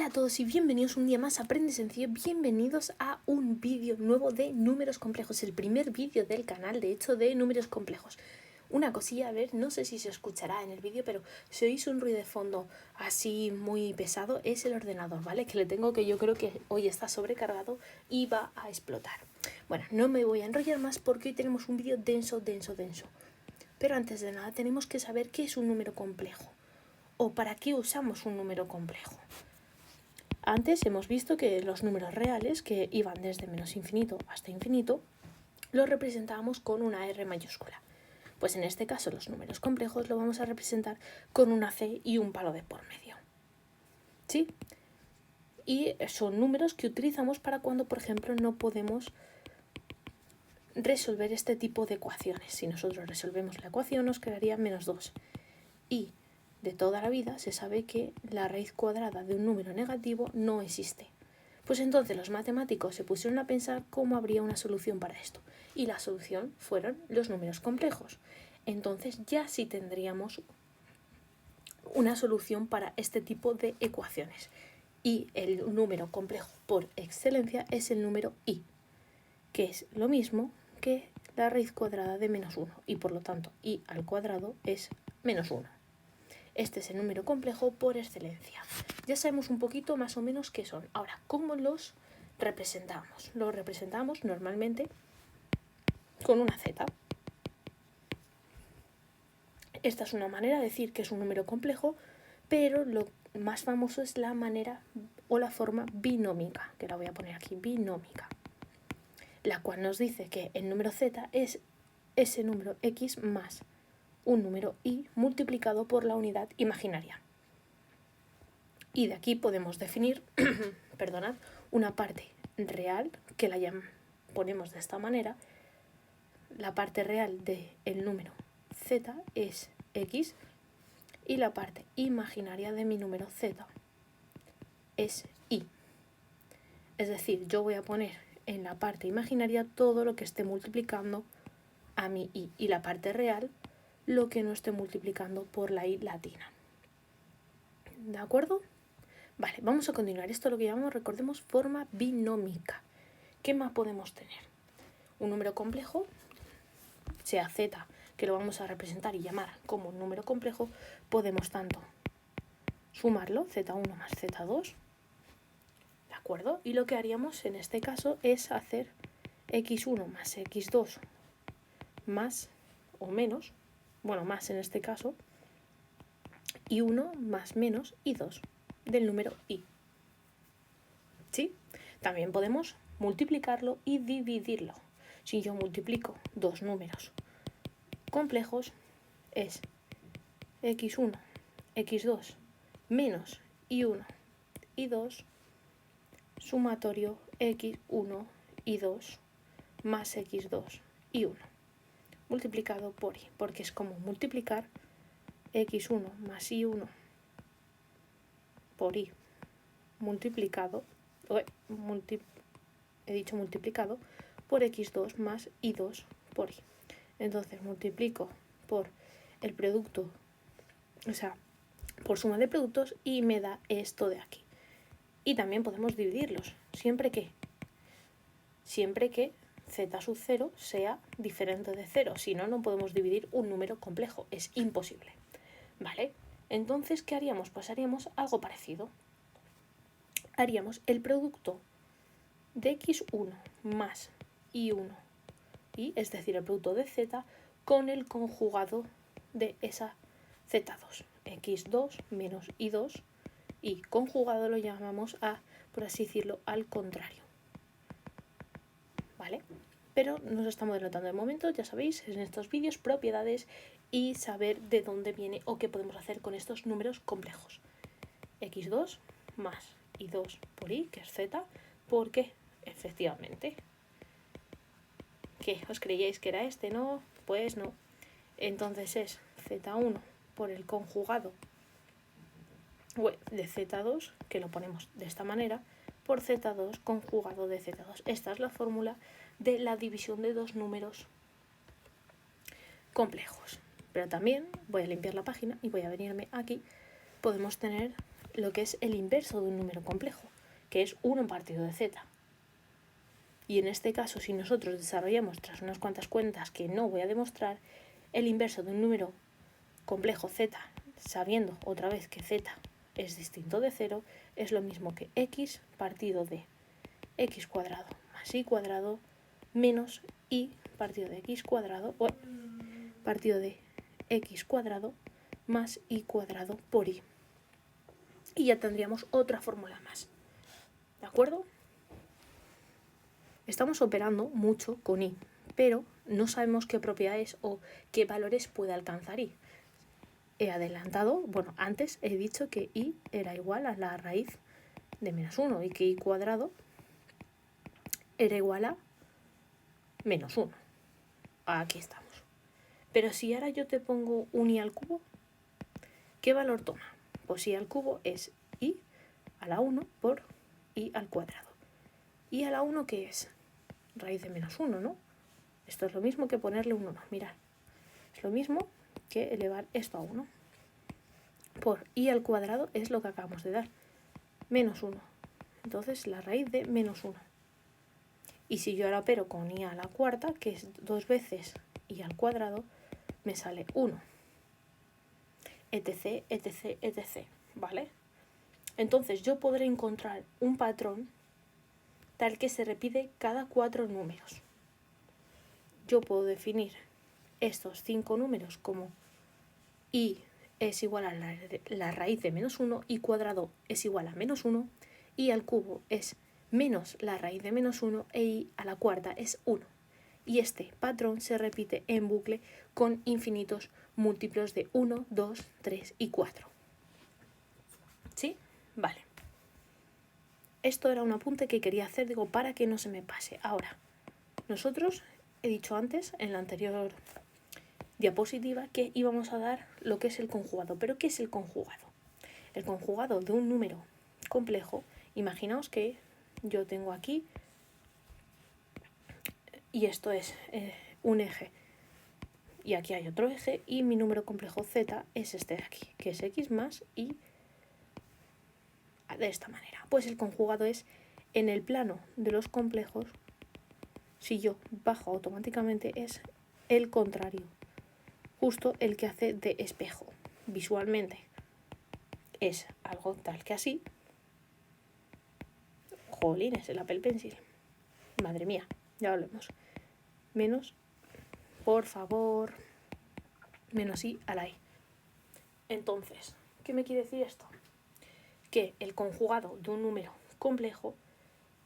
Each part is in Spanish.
Hola a todos y bienvenidos un día más a Aprende Sencillo, bienvenidos a un vídeo nuevo de números complejos, el primer vídeo del canal, de hecho, de números complejos. Una cosilla, a ver, no sé si se escuchará en el vídeo, pero si oís un ruido de fondo así muy pesado, es el ordenador, ¿vale? Que le tengo que yo creo que hoy está sobrecargado y va a explotar. Bueno, no me voy a enrollar más porque hoy tenemos un vídeo denso. Pero antes de nada tenemos que saber qué es un número complejo o para qué usamos un número complejo. Antes hemos visto que los números reales, que iban desde menos infinito hasta infinito, los representábamos con una R mayúscula. Pues en este caso los números complejos lo vamos a representar con una C y un palo de por medio. ¿Sí? Y son números que utilizamos para cuando, por ejemplo, no podemos resolver este tipo de ecuaciones. Si nosotros resolvemos la ecuación nos quedaría menos 2. Y de toda la vida se sabe que la raíz cuadrada de un número negativo no existe. Pues entonces los matemáticos se pusieron a pensar cómo habría una solución para esto. Y la solución fueron los números complejos. Entonces ya sí tendríamos una solución para este tipo de ecuaciones. Y el número complejo por excelencia es el número i, que es lo mismo que la raíz cuadrada de menos 1. Y por lo tanto, i al cuadrado es menos 1. Este es el número complejo por excelencia. Ya sabemos un poquito más o menos qué son. Ahora, ¿cómo los representamos? Los representamos normalmente con una Z. Esta es una manera de decir que es un número complejo, pero lo más famoso es la manera o la forma binómica, que la voy a poner aquí, binómica, la cual nos dice que el número Z es ese número X más un número Y multiplicado por la unidad imaginaria. Y de aquí podemos definir perdonad, una parte real, que la ponemos de esta manera. La parte real del número Z es X y la parte imaginaria de mi número Z es Y. Es decir, yo voy a poner en la parte imaginaria todo lo que esté multiplicando a mi Y y la parte real lo que no esté multiplicando por la Y latina. ¿De acuerdo? Vale, vamos a continuar. Esto es lo que llamamos, recordemos, forma binómica. ¿Qué más podemos tener? Un número complejo, sea Z, que lo vamos a representar y llamar como un número complejo, podemos tanto sumarlo, Z1 más Z2, ¿de acuerdo? Y lo que haríamos en este caso es hacer X1 más X2 más o menos, bueno, más en este caso, y 1 más menos y 2 del número Y. ¿Sí? También podemos multiplicarlo y dividirlo. Si yo multiplico dos números complejos, es X1, X2 menos Y1 y 2 sumatorio X1 y 2 más X2 y 1 multiplicado por Y, porque es como multiplicar X1 más Y1 por Y multiplicado, he dicho multiplicado por X2 más Y2 por Y. Entonces multiplico por el producto, o sea, por suma de productos y me da esto de aquí. Y también podemos dividirlos, siempre que z sub 0 sea diferente de 0, si no, no podemos dividir un número complejo, es imposible. ¿Vale? Entonces, ¿qué haríamos? Pues haríamos algo parecido. Haríamos el producto de X1 más Y1, y, es decir, el producto de Z con el conjugado de esa Z2, X2 menos Y2, y conjugado lo llamamos por así decirlo, al contrario. ¿Vale? Pero nos estamos adelantando de momento, ya sabéis, en estos vídeos, propiedades y saber de dónde viene o qué podemos hacer con estos números complejos. X2 más Y2 por Y, que es Z, porque efectivamente, ¿qué? ¿Os creíais que era este? No, pues no. Entonces es Z1 por el conjugado de Z2, que lo ponemos de esta manera, por Z2 conjugado de Z2. Esta es la fórmula de la división de dos números complejos. Pero también voy a limpiar la página y voy a venirme aquí. Podemos tener lo que es el inverso de un número complejo, que es 1 partido de z. Y en este caso, si nosotros desarrollamos tras unas cuantas cuentas que no voy a demostrar, el inverso de un número complejo z, sabiendo otra vez que z es distinto de 0, es lo mismo que x partido de x cuadrado más y cuadrado menos y partido de x cuadrado, o partido de x cuadrado más y cuadrado por y. Y ya tendríamos otra fórmula más. ¿De acuerdo? Estamos operando mucho con y, pero no sabemos qué propiedades o qué valores puede alcanzar y. He adelantado, bueno, antes he dicho que y era igual a la raíz de menos 1 y que y cuadrado era igual a menos 1. Aquí estamos. Pero si ahora yo te pongo un y al cubo, ¿qué valor toma? Pues y al cubo es y a la 1 por y al cuadrado. ¿Y a la 1 qué es? Raíz de menos 1, ¿no? Esto es lo mismo que ponerle un 1. Mirad, es lo mismo que elevar esto a 1. Por y al cuadrado es lo que acabamos de dar, menos 1. Entonces la raíz de menos 1. Y si yo ahora opero con y a la cuarta, que es 2 veces y al cuadrado, me sale 1. Etc, etc, etc. ¿Vale? Entonces yo podré encontrar un patrón tal que se repite cada 4 números. Yo puedo definir estos 5 números como y es igual a la raíz de menos 1, y cuadrado es igual a menos 1, y al cubo es menos la raíz de menos 1, e y a la cuarta es 1. Y este patrón se repite en bucle con infinitos múltiplos de 1, 2, 3 y 4. ¿Sí? Vale. Esto era un apunte que quería hacer, digo, para que no se me pase. Ahora, nosotros, he dicho antes, en la anterior diapositiva, que íbamos a dar lo que es el conjugado. ¿Pero qué es el conjugado? El conjugado de un número complejo, imaginaos que yo tengo aquí, y esto es un eje, y aquí hay otro eje, y mi número complejo z es este de aquí, que es x más y de esta manera. Pues el conjugado es en el plano de los complejos, si yo bajo automáticamente es el contrario, justo el que hace de espejo. Visualmente es algo tal que así. Jolines, el Apple Pencil. Madre mía, ya volvemos. Menos, por favor, menos i a la i. Entonces, ¿qué me quiere decir esto? Que el conjugado de un número complejo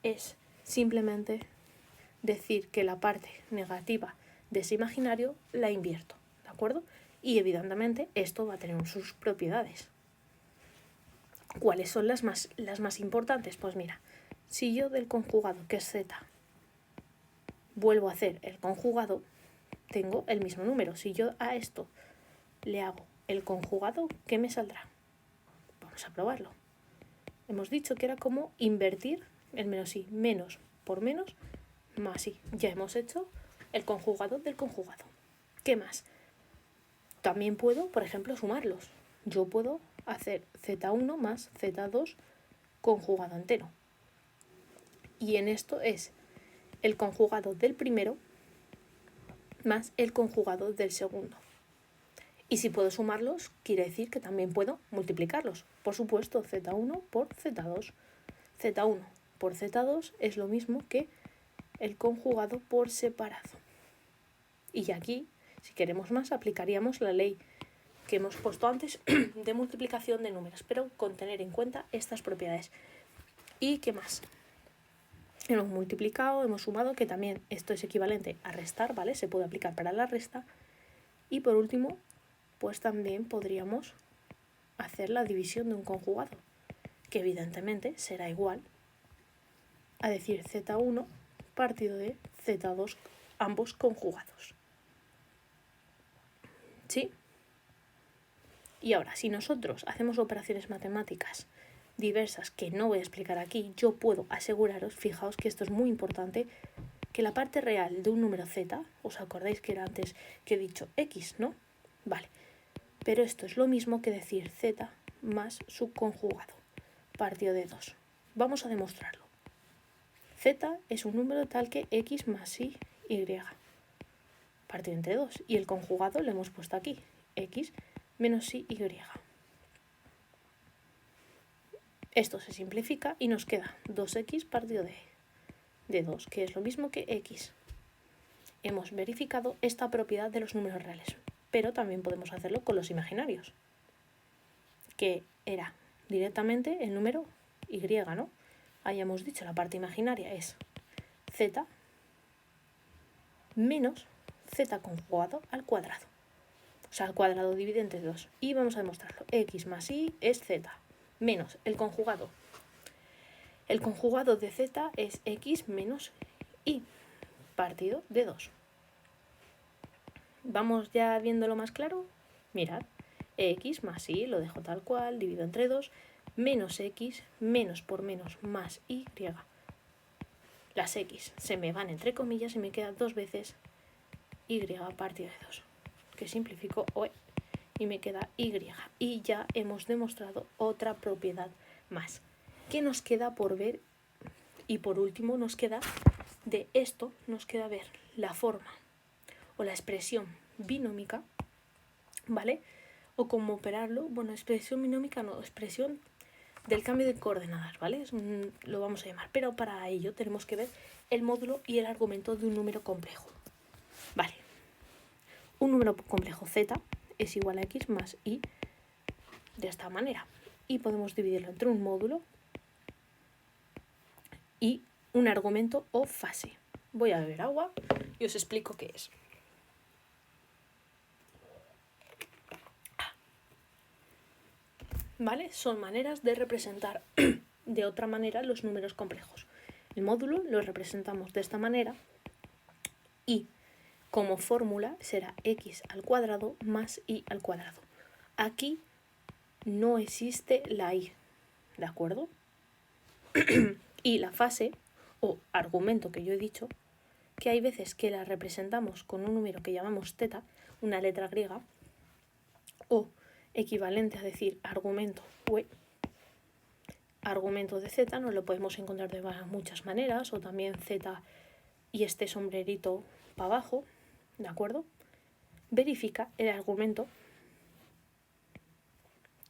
es simplemente decir que la parte negativa de ese imaginario la invierto, ¿de acuerdo? Y evidentemente esto va a tener sus propiedades. ¿Cuáles son las más importantes? Pues mira, si yo del conjugado, que es z, vuelvo a hacer el conjugado, tengo el mismo número. Si yo a esto le hago el conjugado, ¿qué me saldrá? Vamos a probarlo. Hemos dicho que era como invertir el menos i, menos por menos más i. Ya hemos hecho el conjugado del conjugado. ¿Qué más? También puedo, por ejemplo, sumarlos. Yo puedo hacer z1 más z2 conjugado entero. Y en esto es el conjugado del primero más el conjugado del segundo. Y si puedo sumarlos, quiere decir que también puedo multiplicarlos. Por supuesto, z1 por z2. z1 por z2 es lo mismo que el conjugado por separado. Y aquí, si queremos más, aplicaríamos la ley que hemos puesto antes de multiplicación de números, pero con tener en cuenta estas propiedades. ¿Y qué más? Hemos multiplicado, hemos sumado, que también esto es equivalente a restar, ¿vale? Se puede aplicar para la resta. Y por último, pues también podríamos hacer la división de un conjugado, que evidentemente será igual a decir z1 partido de z2, ambos conjugados. ¿Sí? Y ahora, si nosotros hacemos operaciones matemáticas diversas que no voy a explicar aquí, yo puedo aseguraros, fijaos que esto es muy importante, que la parte real de un número z, ¿os acordáis que era antes que he dicho x, no? Vale, pero esto es lo mismo que decir z más su conjugado. partido de 2. Vamos a demostrarlo. Z es un número tal que x más y partido entre 2. Y el conjugado lo hemos puesto aquí, x menos y. Esto se simplifica y nos queda 2x partido de 2, que es lo mismo que x. Hemos verificado esta propiedad de los números reales, pero también podemos hacerlo con los imaginarios, que era directamente el número y, ¿no? Hayamos dicho, la parte imaginaria es z menos z conjugado al cuadrado. O sea, al cuadrado divide entre 2. Y vamos a demostrarlo. X más y es z menos el conjugado. El conjugado de z es x menos y partido de 2. ¿Vamos ya viéndolo más claro? Mirad, x más y, lo dejo tal cual, divido entre 2, menos x, menos por menos, más y. Las x se me van entre comillas y me queda 2 veces y partido de 2, que simplifico y me queda y. Y ya hemos demostrado otra propiedad más. ¿Qué nos queda por ver? Y por último nos queda de esto, nos queda ver la forma o la expresión binómica, ¿vale? O cómo operarlo. Bueno, expresión binómica no, expresión del cambio de coordenadas, ¿vale? Lo vamos a llamar. Pero para ello tenemos que ver el módulo y el argumento de un número complejo. Vale. Un número complejo z es igual a x más y de esta manera. Y podemos dividirlo entre un módulo y un argumento o fase. Voy a beber agua y os explico qué es. ¿Vale? Son maneras de representar de otra manera los números complejos. El módulo lo representamos de esta manera y como fórmula será x al cuadrado más y al cuadrado. Aquí no existe la y, ¿de acuerdo? Y la fase o argumento que yo he dicho, que hay veces que la representamos con un número que llamamos θ, una letra griega, o equivalente a decir argumento argumento de z, nos lo podemos encontrar de muchas maneras, o también z y este sombrerito para abajo, ¿de acuerdo? Verifica el argumento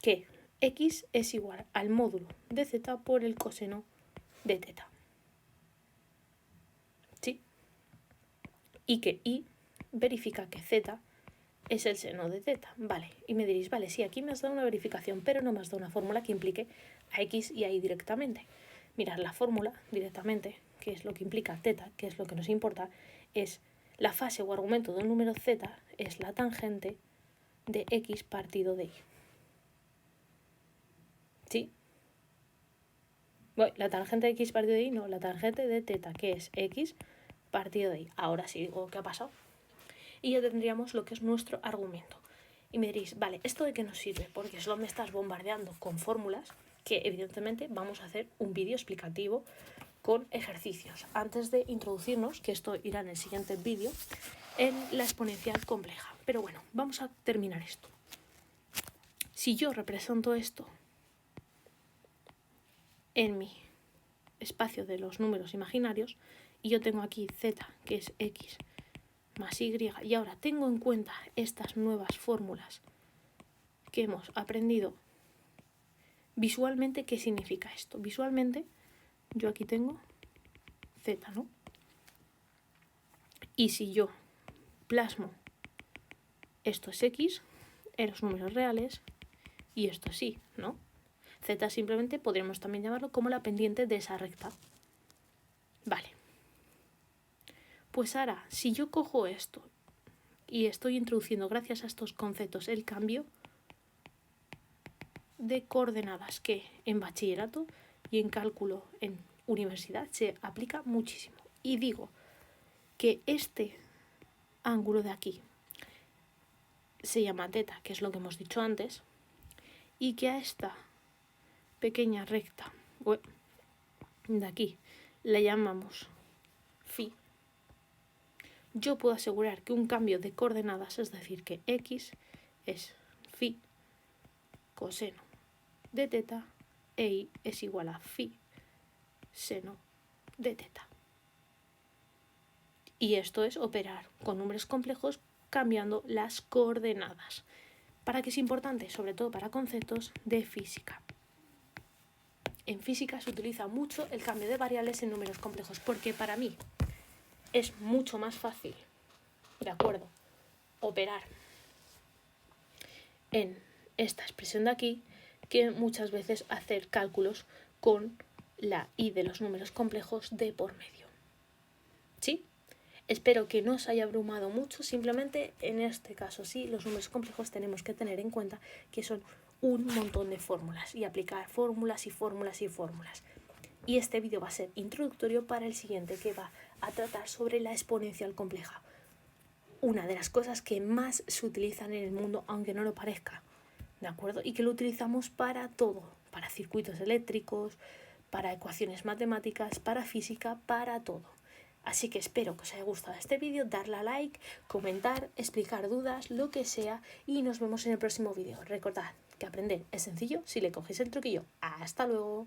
que x es igual al módulo de z por el coseno de θ. ¿Sí? Y que y verifica que z es el seno de θ. Vale, y me diréis, vale, sí, aquí me has dado una verificación, pero no me has dado una fórmula que implique a x y a y directamente. Mirad, la fórmula directamente, que es lo que implica θ, que es lo que nos importa, es la fase o argumento de un número z es la tangente de x partido de y. ¿Sí? Bueno, la tangente de x partido de y, no, la tangente de θ, que es x partido de y. Ahora sí digo qué ha pasado. Y ya tendríamos lo que es nuestro argumento. Y me diréis, vale, ¿esto de qué nos sirve? Porque solo me estás bombardeando con fórmulas que evidentemente vamos a hacer un vídeo explicativo con ejercicios. Antes de introducirnos, que esto irá en el siguiente vídeo, en la exponencial compleja. Pero bueno, vamos a terminar esto. Si yo represento esto en mi espacio de los números imaginarios, y yo tengo aquí z, que es x, más y, y ahora tengo en cuenta estas nuevas fórmulas que hemos aprendido visualmente, ¿qué significa esto? Visualmente, yo aquí tengo z, ¿no? Y si yo plasmo esto es x en los números reales y esto es y, ¿no? Z simplemente podríamos también llamarlo como la pendiente de esa recta. Vale. Pues ahora, si yo cojo esto y estoy introduciendo gracias a estos conceptos el cambio de coordenadas que en bachillerato y en cálculo en universidad se aplica muchísimo. Y digo que este ángulo de aquí se llama θ, que es lo que hemos dicho antes, y que a esta pequeña recta de aquí la llamamos phi, yo puedo asegurar que un cambio de coordenadas, es decir, que x es phi coseno de θ EI es igual a phi seno de teta. Y esto es operar con números complejos cambiando las coordenadas. ¿Para qué es importante? Sobre todo para conceptos de física. En física se utiliza mucho el cambio de variables en números complejos porque para mí es mucho más fácil, ¿de acuerdo?, operar en esta expresión de aquí que muchas veces hacer cálculos con la i de los números complejos de por medio. ¿Sí? Espero que no os haya abrumado mucho, simplemente en este caso sí, los números complejos tenemos que tener en cuenta que son un montón de fórmulas y aplicar fórmulas y fórmulas y fórmulas. Y este vídeo va a ser introductorio para el siguiente, que va a tratar sobre la exponencial compleja. Una de las cosas que más se utilizan en el mundo, aunque no lo parezca, ¿de acuerdo? Y que lo utilizamos para todo, para circuitos eléctricos, para ecuaciones matemáticas, para física, para todo. Así que espero que os haya gustado este vídeo, darle a like, comentar, explicar dudas, lo que sea, y nos vemos en el próximo vídeo. Recordad que aprender es sencillo si le cogéis el truquillo. ¡Hasta luego!